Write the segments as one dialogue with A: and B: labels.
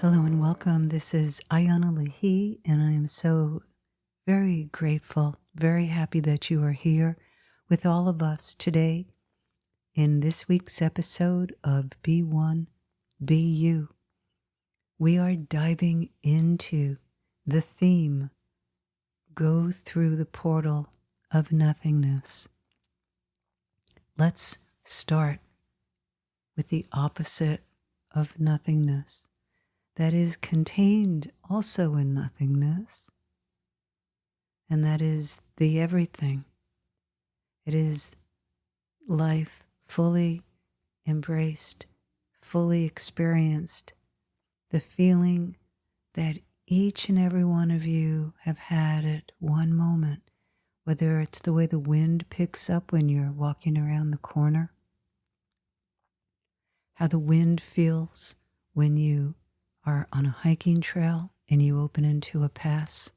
A: Hello and welcome. This is Ayana Lahi, and I am so very grateful, very happy that you are here with all of us today in this week's episode of Be One, Be You. We are diving into the theme, Go Through the Portal of Nothingness. Let's start with the opposite of nothingness. That is contained also in nothingness, and that is the everything. It is life fully embraced, fully experienced, the feeling that each and every one of you have had at one moment, whether it's the way the wind picks up when you're walking around the corner, how the wind feels when you are on a hiking trail and you open into a pass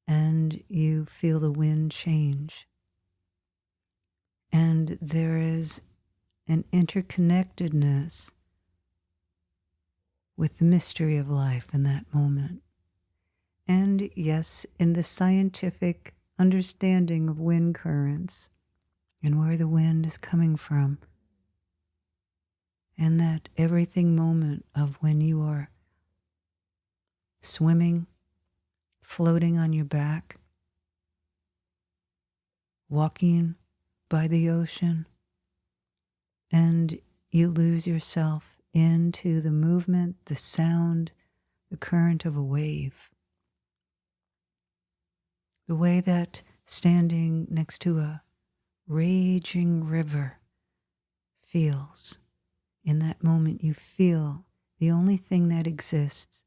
A: and you feel the wind change. And there is an interconnectedness with the mystery of life in that moment. And yes, in the scientific understanding of wind currents and where the wind is coming from, and that everything moment of when you are swimming, floating on your back, walking by the ocean, and you lose yourself into the movement, the sound, the current of a wave. The way that standing next to a raging river feels. In that moment, you feel the only thing that exists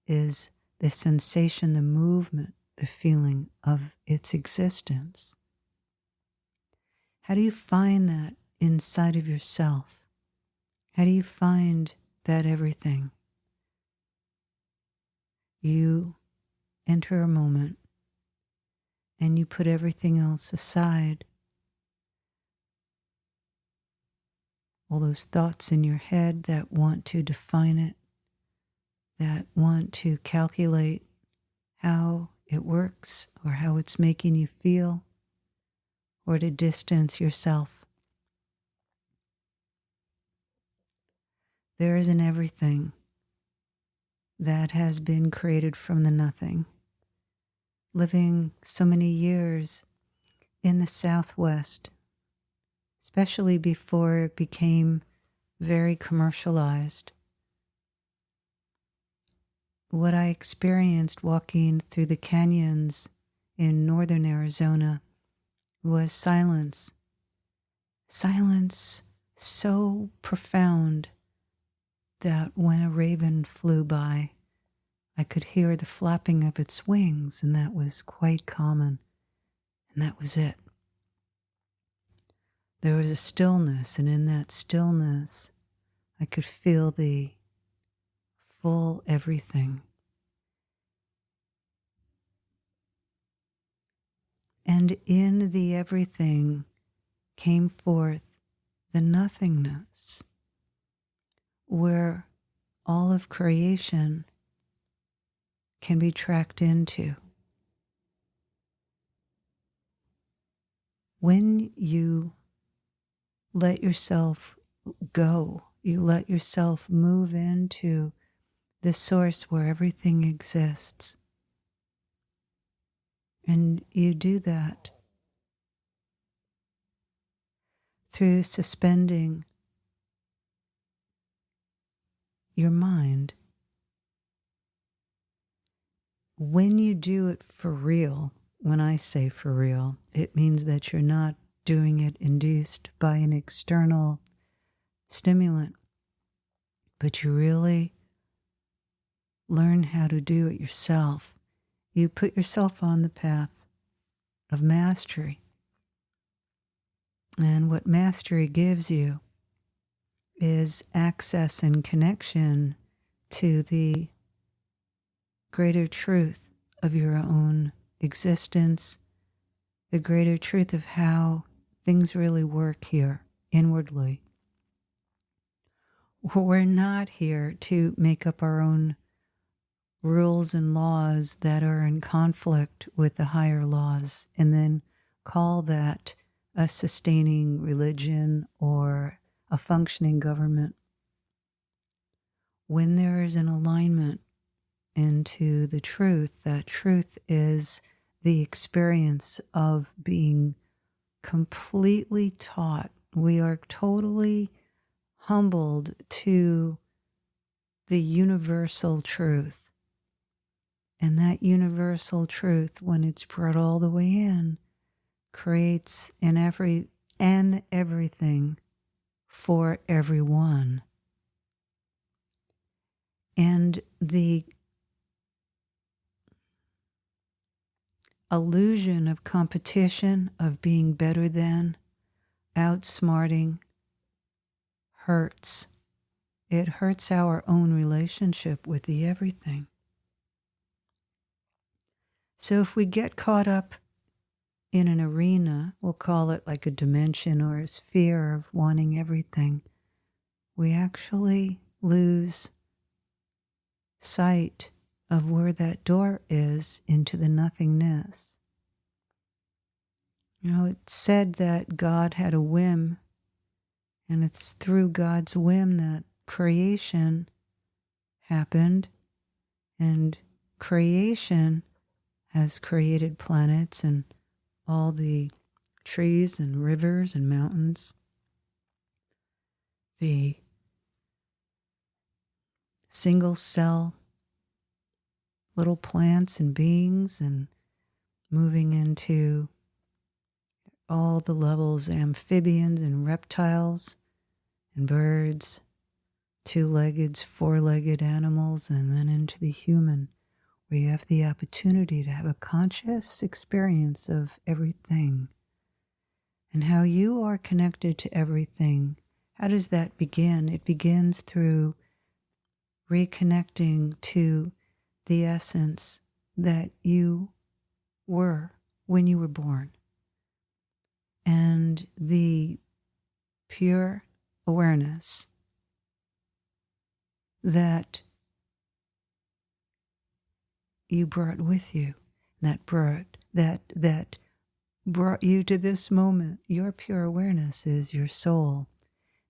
A: is the sensation, the movement, the feeling of its existence. How do you find that inside of yourself? How do you find that everything? You enter a moment and you put everything else aside. All those thoughts in your head that want to define it, that want to calculate how it works or how it's making you feel, or to distance yourself. There is an everything that has been created from the nothing. Living so many years in the Southwest, especially before it became very commercialized, what I experienced walking through the canyons in northern Arizona was silence. Silence so profound that when a raven flew by, I could hear the flapping of its wings, and that was quite common. And that was it. There was a stillness, and in that stillness, I could feel the full everything. And in the everything came forth the nothingness, where all of creation can be tracked into. When you let yourself go, you let yourself move into the source where everything exists. And you do that through suspending your mind. When you do it for real, when I say for real, it means that you're not doing it induced by an external stimulant, but you really learn how to do it yourself. You put yourself on the path of mastery. And what mastery gives you is access and connection to the greater truth of your own existence, the greater truth of how things really work here inwardly. We're not here to make up our own rules and laws that are in conflict with the higher laws and then call that a sustaining religion or a functioning government. When there is an alignment into the truth, that truth is the experience of being completely taught. We are totally humbled to the universal truth. And that universal truth, when it's brought all the way in, creates everything for everyone. And the illusion of competition, of being better than, outsmarting, hurts. It hurts our own relationship with the everything. So if we get caught up in an arena, we'll call it like a dimension or a sphere of wanting everything, we actually lose sight of where that door is into the nothingness. You know, it's said that God had a whim, and it's through God's whim that creation happened, and creation has created planets and all the trees and rivers and mountains, the single cell little plants and beings, and moving into all the levels, amphibians and reptiles and birds, two-legged, four-legged animals, and then into the human, where you have the opportunity to have a conscious experience of everything and how you are connected to everything. How does that begin? It begins through reconnecting to the essence that you were when you were born, and the pure awareness that you brought with you, that brought you to this moment. Your pure awareness is your soul,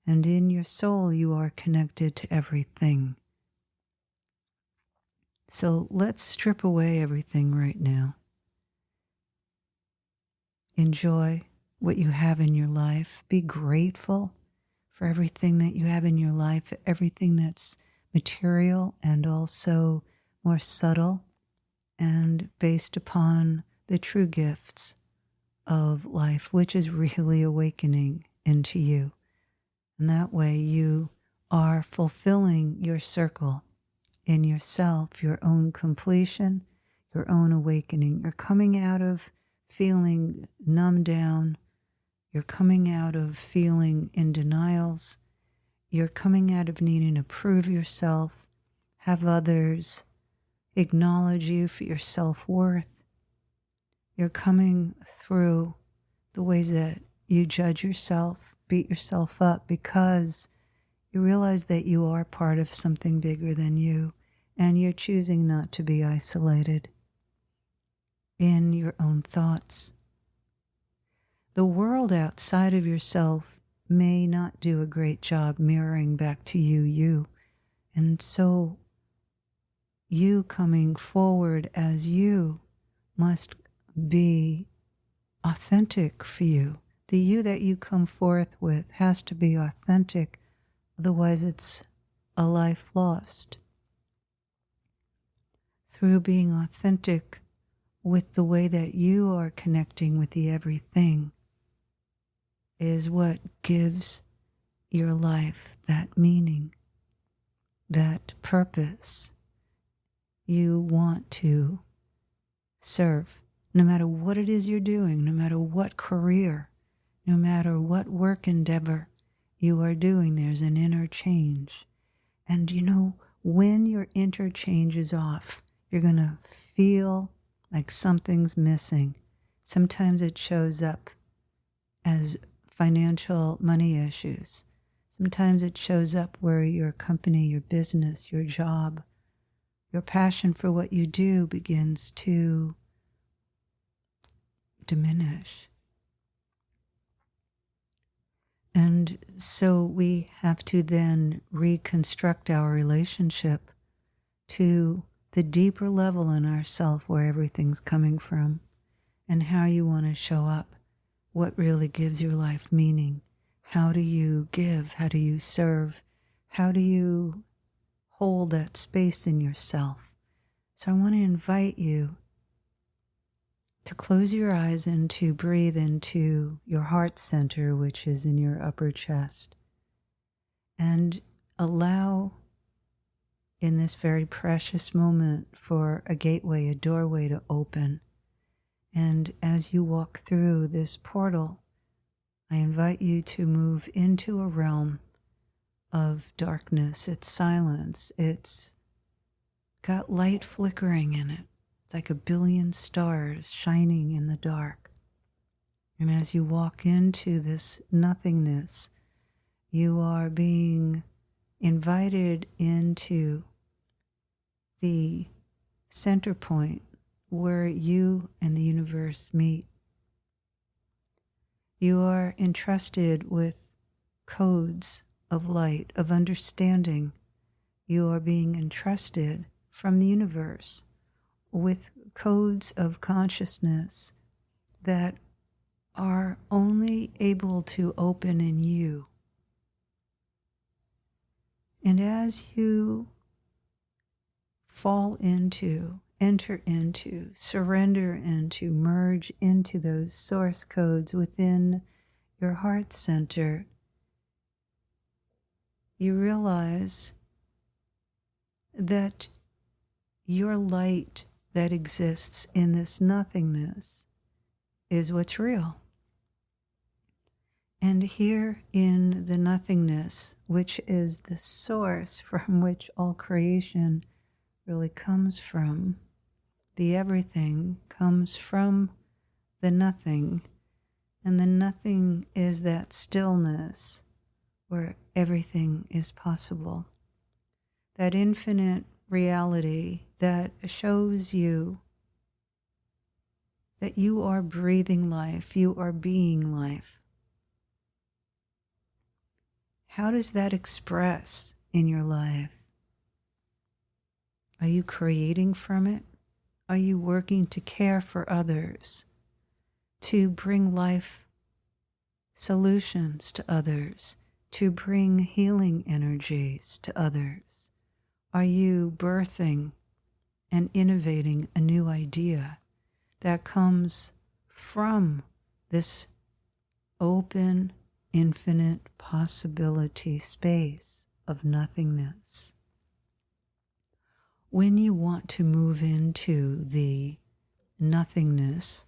A: and in your soul you are connected to everything. So let's strip away everything right now. Enjoy what you have in your life. Be grateful for everything that you have in your life, everything that's material and also more subtle and based upon the true gifts of life, which is really awakening into you. And that way you are fulfilling your circle in yourself, your own completion, your own awakening. You're coming out of feeling numbed down. You're coming out of feeling in denials. You're coming out of needing to prove yourself, have others acknowledge you for your self-worth. You're coming through the ways that you judge yourself, beat yourself up, because you realize that you are part of something bigger than you, and you're choosing not to be isolated in your own thoughts. The world outside of yourself may not do a great job mirroring back to you. And so you coming forward as you must be authentic for you. The you that you come forth with has to be authentic, otherwise it's a life lost. Through being authentic with the way that you are connecting with the everything is what gives your life that meaning, that purpose. You want to serve, no matter what it is you're doing, no matter what career, no matter what work endeavor you are doing, there's an interchange. And you know, when your interchange is off, you're going to feel like something's missing. Sometimes it shows up as financial money issues. Sometimes it shows up where your company, your business, your job, your passion for what you do begins to diminish. And so we have to then reconstruct our relationship to the deeper level in ourself where everything's coming from and how you want to show up, what really gives your life meaning. How do you give? How do you serve? How do you hold that space in yourself? So I want to invite you to close your eyes and to breathe into your heart center, which is in your upper chest, and allow in this very precious moment for a gateway, a doorway to open. And as you walk through this portal, I invite you to move into a realm of darkness. It's silence. It's got light flickering in it. It's like a billion stars shining in the dark. And as you walk into this nothingness, you are being invited into the center point where you and the universe meet. You are entrusted with codes of light, of understanding. You are being entrusted from the universe with codes of consciousness that are only able to open in you. And as you enter into, surrender into, merge into those source codes within your heart center, you realize that your light that exists in this nothingness is what's real. And here in the nothingness, which is the source from which all creation really comes from, the everything comes from the nothing, and the nothing is that stillness where everything is possible. That infinite reality that shows you that you are breathing life, you are being life. How does that express in your life? Are you creating from it? Are you working to care for others, to bring life solutions to others, to bring healing energies to others? Are you birthing and innovating a new idea that comes from this open, infinite possibility space of nothingness? When you want to move into the nothingness,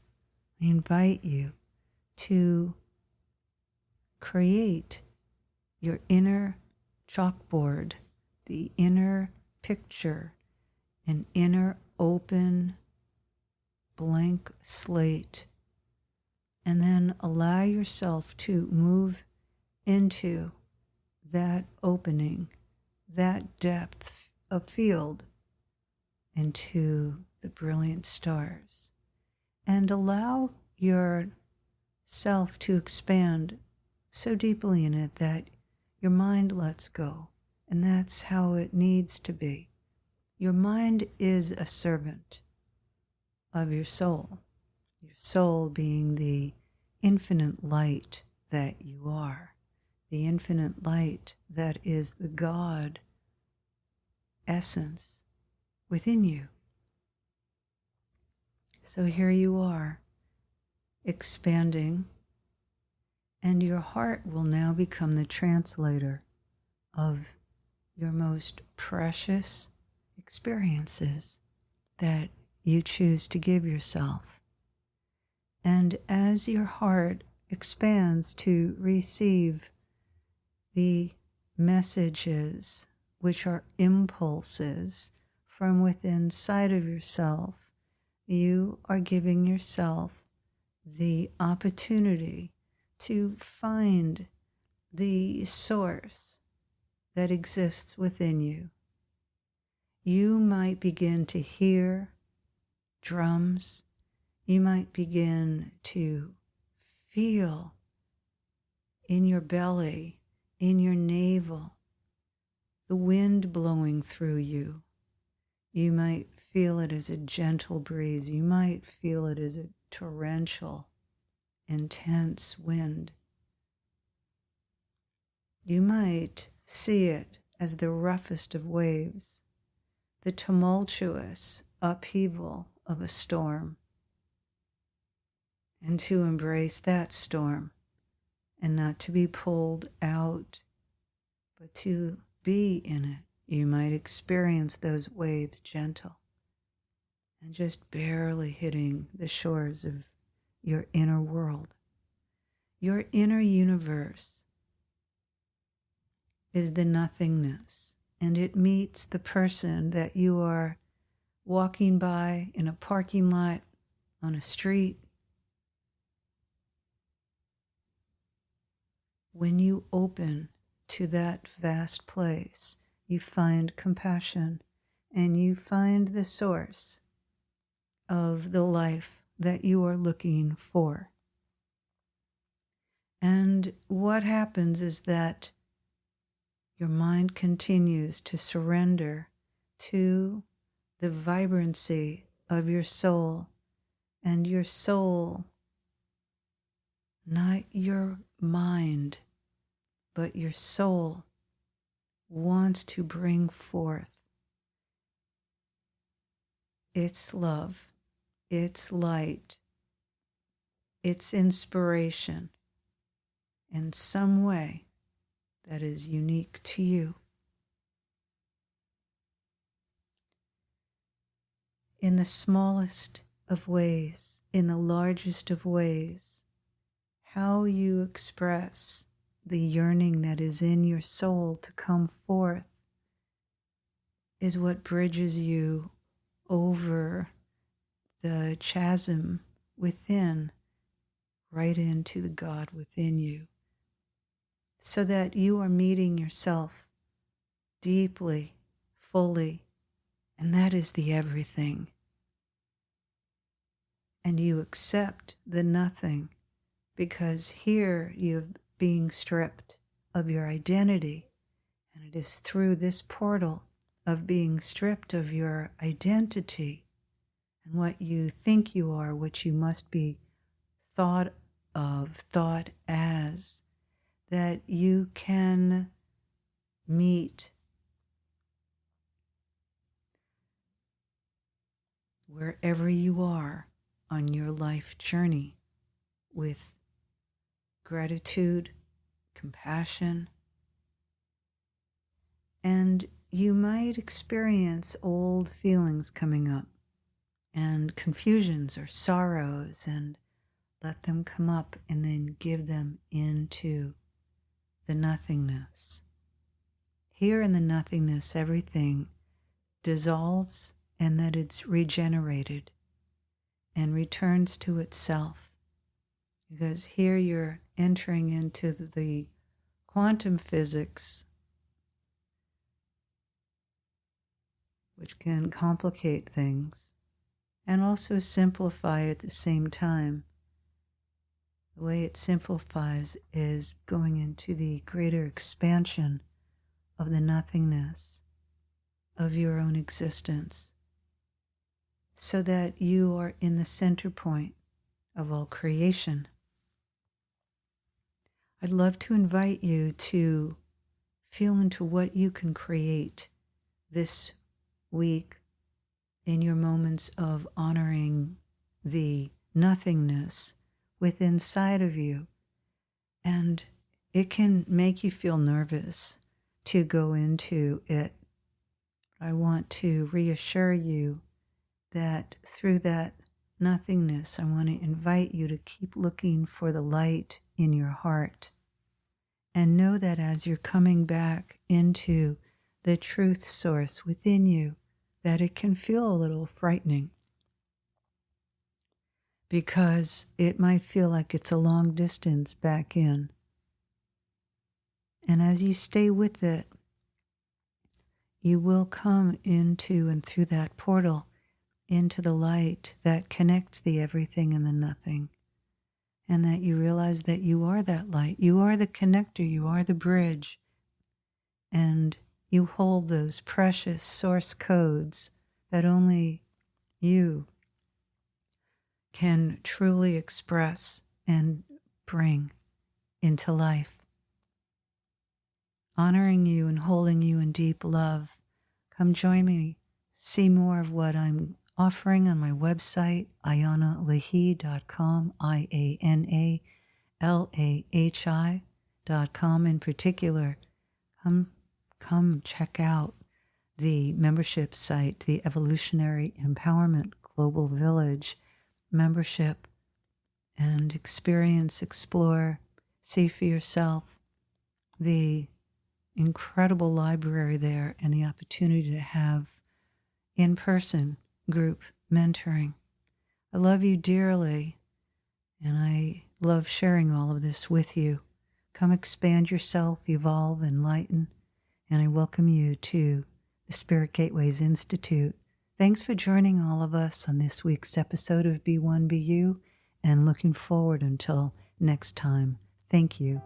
A: I invite you to create your inner chalkboard, the inner picture, an inner open blank slate, and then allow yourself to move into that opening, that depth of field, into the brilliant stars, and allow yourself to expand so deeply in it that your mind lets go. And that's how it needs to be. Your mind is a servant of your soul being the infinite light that you are, the infinite light that is the God essence within you. So here you are, expanding, and your heart will now become the translator of your most precious experiences that you choose to give yourself. And as your heart expands to receive the messages, which are impulses from within inside of yourself, you are giving yourself the opportunity to find the source that exists within you, you might begin to hear drums. You might begin to feel in your belly, in your navel, the wind blowing through you. You might feel it as a gentle breeze. You might feel it as a torrential, intense wind. You might see it as the roughest of waves, the tumultuous upheaval of a storm, and to embrace that storm and not to be pulled out, but to be in it. You might experience those waves gentle and just barely hitting the shores of your inner world. Your inner universe is the nothingness, and it meets the person that you are walking by in a parking lot, on a street. When you open to that vast place, you find compassion and you find the source of the life that you are looking for. And what happens is that your mind continues to surrender to the vibrancy of your soul, and your soul, not your mind, but your soul, wants to bring forth its love, its light, its inspiration in some way that is unique to you. In the smallest of ways, in the largest of ways, how you express the yearning that is in your soul to come forth is what bridges you over the chasm within, right into the God within you, so that you are meeting yourself deeply, fully, and that is the everything. And you accept the nothing, because here you're being stripped of your identity, and it is through this portal of being stripped of your identity and what you think you are, what you must be thought of, thought as, that you can meet wherever you are on your life journey with gratitude, compassion, and you might experience old feelings coming up and confusions or sorrows, and let them come up and then give them into the nothingness. Here in the nothingness, everything dissolves and that it's regenerated and returns to itself. Because here you're entering into the quantum physics, which can complicate things and also simplify at the same time. The way it simplifies is going into the greater expansion of the nothingness of your own existence, so that you are in the center point of all creation. I'd love to invite you to feel into what you can create this week in your moments of honoring the nothingness within inside of you. And it can make you feel nervous to go into it. I want to reassure you that through that nothingness, I want to invite you to keep looking for the light in your heart. And know that as you're coming back into the truth source within you, that it can feel a little frightening, because it might feel like it's a long distance back in. And as you stay with it, you will come into and through that portal into the light that connects the everything and the nothing. And that you realize that you are that light. You are the connector. You are the bridge. And you hold those precious source codes that only you can truly express and bring into life. Honoring you and holding you in deep love. Come join me. See more of what I'm offering on my website, iyanalahi.com, IANALAHI.com in particular. Come check out the membership site, the Evolutionary Empowerment Global Village membership, and experience, explore, see for yourself the incredible library there and the opportunity to have in-person group mentoring. I love you dearly, and I love sharing all of this with you. Come expand yourself, evolve, enlighten, and I welcome you to the Spirit Gateways Institute. Thanks for joining all of us on this week's episode of Be One, Be You, and looking forward until next time. Thank you.